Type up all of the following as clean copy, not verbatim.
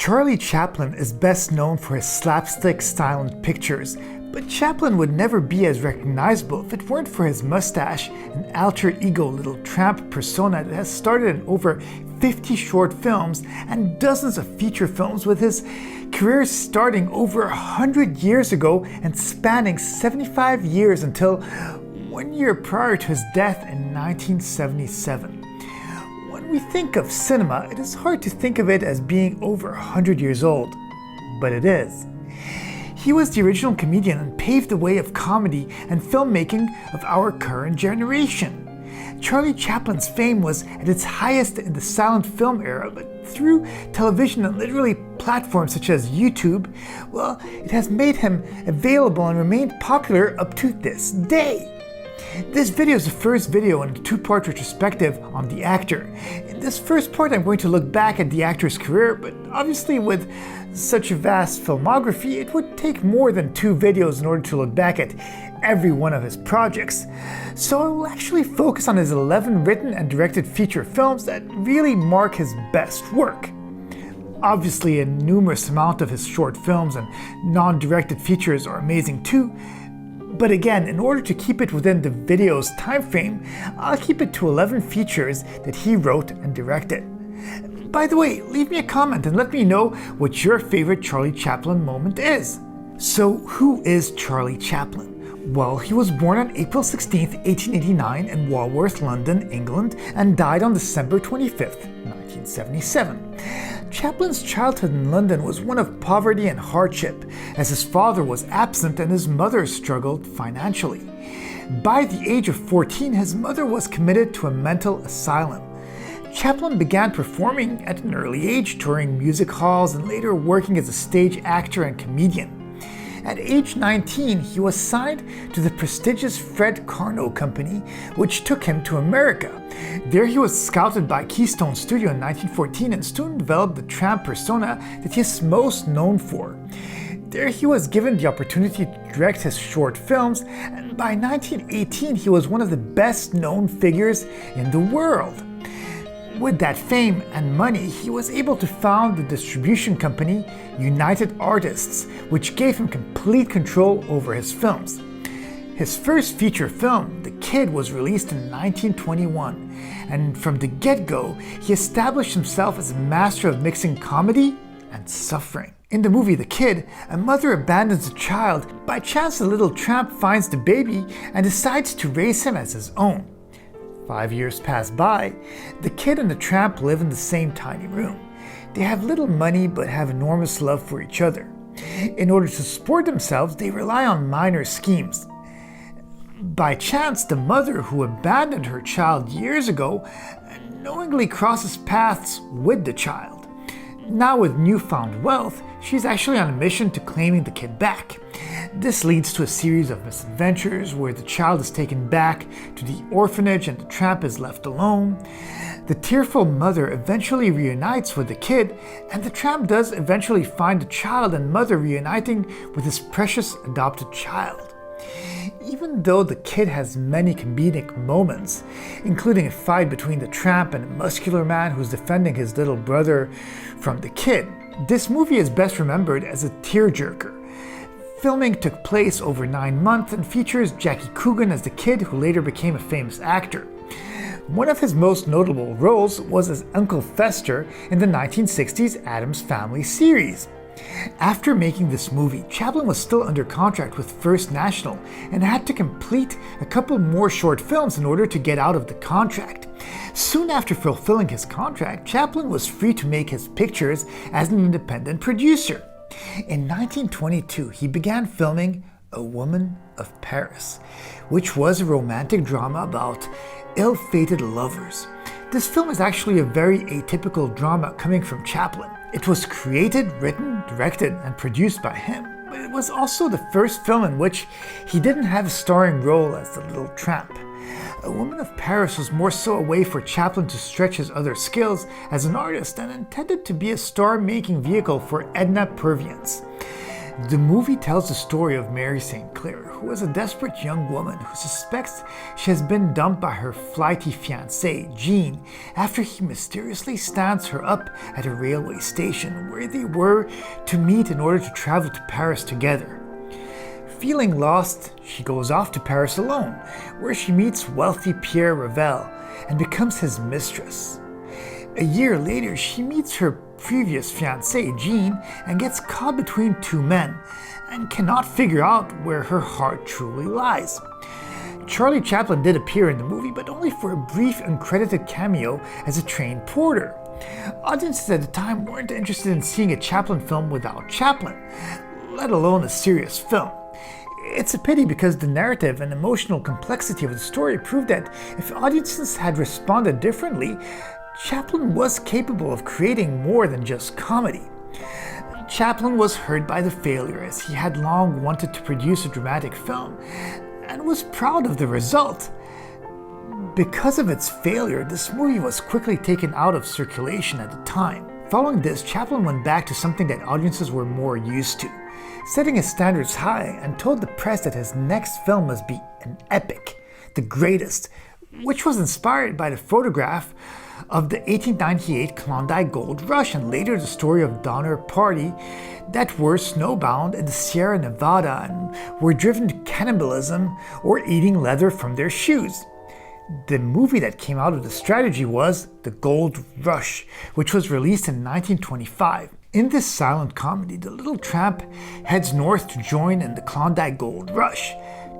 Charlie Chaplin is best known for his slapstick silent pictures, but Chaplin would never be as recognizable if it weren't for his mustache and alter ego little tramp persona that has started in over 50 short films and dozens of feature films, with his career starting over 100 years ago and spanning 75 years until 1 year prior to his death in 1977. When we think of cinema, it is hard to think of it as being over 100 years old, but it is. He was the original comedian and paved the way of comedy and filmmaking of our current generation. Charlie Chaplin's fame was at its highest in the silent film era, but through television and literally platforms such as YouTube, well, it has made him available and remained popular up to this day. This video is the first video in a two-part retrospective on the actor. In this first part, I'm going to look back at the actor's career, but obviously with such a vast filmography, it would take more than 2 videos in order to look back at every one of his projects. So I will actually focus on his 11 written and directed feature films that really mark his best work. Obviously, a numerous amount of his short films and non-directed features are amazing too. But again, in order to keep it within the video's time frame, I'll keep it to 11 features that he wrote and directed. By the way, leave me a comment and let me know what your favorite Charlie Chaplin moment is. So who is Charlie Chaplin? Well, he was born on April 16, 1889 in Walworth, London, England, and died on December 25, 1977. Chaplin's childhood in London was one of poverty and hardship, as his father was absent and his mother struggled financially. By the age of 14, his mother was committed to a mental asylum. Chaplin began performing at an early age, touring music halls and later working as a stage actor and comedian. At age 19, he was signed to the prestigious Fred Karno company, which took him to America. There he was scouted by Keystone Studio in 1914 and soon developed the Tramp persona that he is most known for. There he was given the opportunity to direct his short films, and by 1918 he was one of the best known figures in the world. With that fame and money, he was able to found the distribution company United Artists, which gave him complete control over his films. His first feature film, The Kid, was released in 1921, and from the get-go, he established himself as a master of mixing comedy and suffering. In the movie The Kid, a mother abandons a child. By chance, the little tramp finds the baby and decides to raise him as his own. 5 years pass by. The kid and the tramp live in the same tiny room. They have little money but have enormous love for each other. In order to support themselves, they rely on minor schemes. By chance, the mother who abandoned her child years ago knowingly crosses paths with the child. Now with newfound wealth, she's actually on a mission to claiming the kid back. This leads to a series of misadventures where the child is taken back to the orphanage and the tramp is left alone. The tearful mother eventually reunites with the kid, and the tramp does eventually find the child and mother reuniting with his precious adopted child. Even though the kid has many comedic moments, including a fight between the tramp and a muscular man who's defending his little brother from the kid, this movie is best remembered as a tearjerker. Filming took place over 9 months and features Jackie Coogan as the kid who later became a famous actor. One of his most notable roles was as Uncle Fester in the 1960s Addams Family series. After making this movie, Chaplin was still under contract with First National and had to complete a couple more short films in order to get out of the contract. Soon after fulfilling his contract, Chaplin was free to make his pictures as an independent producer. In 1922, he began filming A Woman of Paris, which was a romantic drama about ill-fated lovers. This film is actually a very atypical drama coming from Chaplin. It was created, written, directed, and produced by him, but it was also the first film in which he didn't have a starring role as the little tramp. A Woman of Paris was more so a way for Chaplin to stretch his other skills as an artist and intended to be a star-making vehicle for Edna Purviance. The movie tells the story of Mary St. Clair, who is a desperate young woman who suspects she has been dumped by her flighty fiancé, Jean, after he mysteriously stands her up at a railway station where they were to meet in order to travel to Paris together. Feeling lost, she goes off to Paris alone, where she meets wealthy Pierre Ravel and becomes his mistress. A year later, she meets her previous fiancé, Jean, and gets caught between two men and cannot figure out where her heart truly lies. Charlie Chaplin did appear in the movie, but only for a brief uncredited cameo as a train porter. Audiences at the time weren't interested in seeing a Chaplin film without Chaplin, let alone a serious film. It's a pity because the narrative and emotional complexity of the story proved that if audiences had responded differently, Chaplin was capable of creating more than just comedy. Chaplin was hurt by the failure as he had long wanted to produce a dramatic film and was proud of the result. Because of its failure, this movie was quickly taken out of circulation at the time. Following this, Chaplin went back to something that audiences were more used to, setting his standards high, and told the press that his next film must be an epic, the greatest, which was inspired by the photograph of the 1898 Klondike Gold Rush and later the story of Donner Party that were snowbound in the Sierra Nevada and were driven to cannibalism or eating leather from their shoes. The movie that came out of the strategy was The Gold Rush, which was released in 1925. In this silent comedy, the little tramp heads north to join in the Klondike Gold Rush.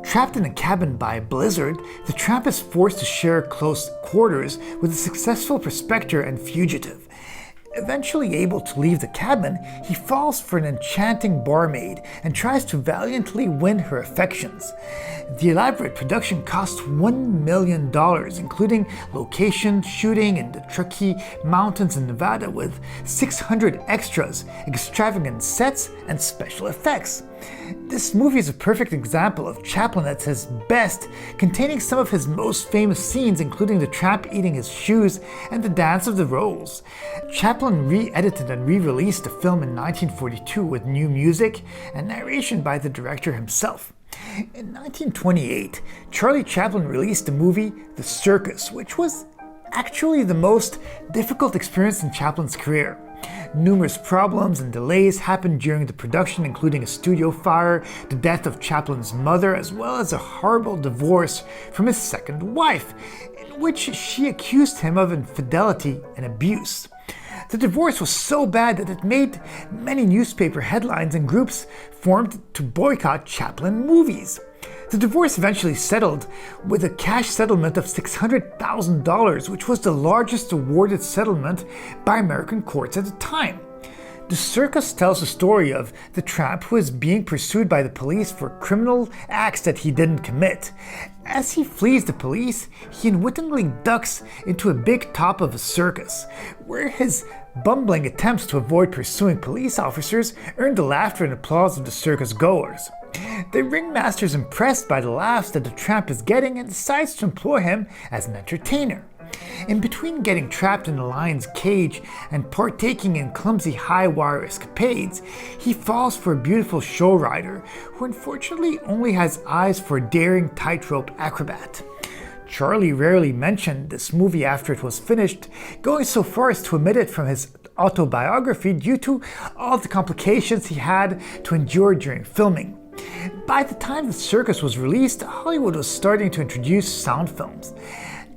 Trapped in a cabin by a blizzard, the tramp is forced to share close quarters with a successful prospector and fugitive. Eventually able to leave the cabin, he falls for an enchanting barmaid and tries to valiantly win her affections. The elaborate production cost $1 million, including location shooting in the Truckee Mountains in Nevada with 600 extras, extravagant sets, and special effects. This movie is a perfect example of Chaplin at his best, containing some of his most famous scenes, including the tramp eating his shoes and the dance of the rolls. Chaplin re-edited and re-released the film in 1942 with new music and narration by the director himself. In 1928, Charlie Chaplin released the movie The Circus, which was actually the most difficult experience in Chaplin's career. Numerous problems and delays happened during the production, including a studio fire, the death of Chaplin's mother, as well as a horrible divorce from his second wife, in which she accused him of infidelity and abuse. The divorce was so bad that it made many newspaper headlines and groups formed to boycott Chaplin movies. The divorce eventually settled with a cash settlement of $600,000, which was the largest awarded settlement by American courts at the time. The Circus tells the story of the tramp who is being pursued by the police for criminal acts that he didn't commit. As he flees the police, he unwittingly ducks into a big top of a circus, where his bumbling attempts to avoid pursuing police officers earn the laughter and applause of the circus goers. The ringmaster is impressed by the laughs that the tramp is getting and decides to employ him as an entertainer. In between getting trapped in the lion's cage and partaking in clumsy high-wire escapades, he falls for a beautiful show rider who unfortunately only has eyes for a daring tightrope acrobat. Charlie rarely mentioned this movie after it was finished, going so far as to omit it from his autobiography due to all the complications he had to endure during filming. By the time The Circus was released, Hollywood was starting to introduce sound films.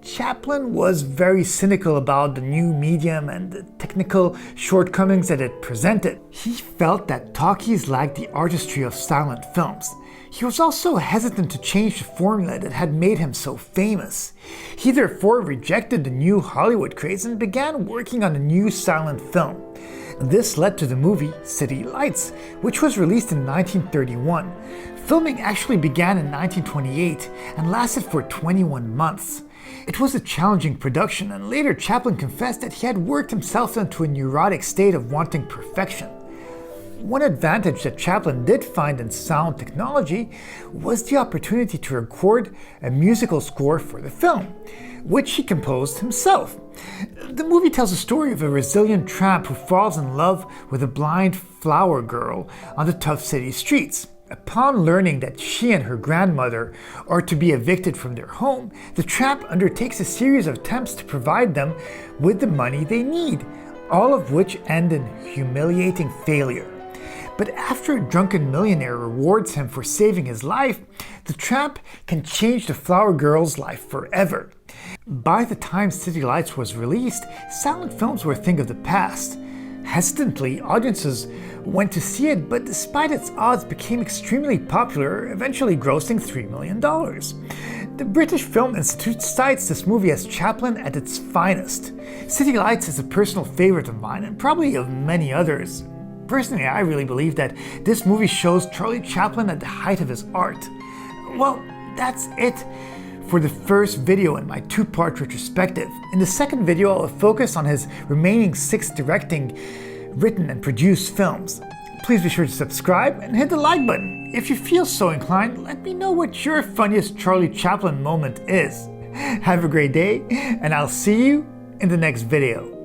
Chaplin was very cynical about the new medium and the technical shortcomings that it presented. He felt that talkies lacked the artistry of silent films. He was also hesitant to change the formula that had made him so famous. He therefore rejected the new Hollywood craze and began working on a new silent film. This led to the movie City Lights, which was released in 1931. Filming actually began in 1928 and lasted for 21 months. It was a challenging production, and later Chaplin confessed that he had worked himself into a neurotic state of wanting perfection. One advantage that Chaplin did find in sound technology was the opportunity to record a musical score for the film, which he composed himself. The movie tells the story of a resilient tramp who falls in love with a blind flower girl on the tough city streets. Upon learning that she and her grandmother are to be evicted from their home, the tramp undertakes a series of attempts to provide them with the money they need, all of which end in humiliating failure. But after a drunken millionaire rewards him for saving his life, the tramp can change the flower girl's life forever. By the time City Lights was released, silent films were a thing of the past. Hesitantly, audiences went to see it, but despite its odds became extremely popular, eventually grossing $3 million. The British Film Institute cites this movie as Chaplin at its finest. City Lights is a personal favorite of mine and probably of many others. Personally, I really believe that this movie shows Charlie Chaplin at the height of his art. Well, that's it for the first video in my two-part retrospective. In the second video, I will focus on his remaining 6 directing, written, and produced films. Please be sure to subscribe and hit the like button. If you feel so inclined, let me know what your funniest Charlie Chaplin moment is. Have a great day, and I'll see you in the next video.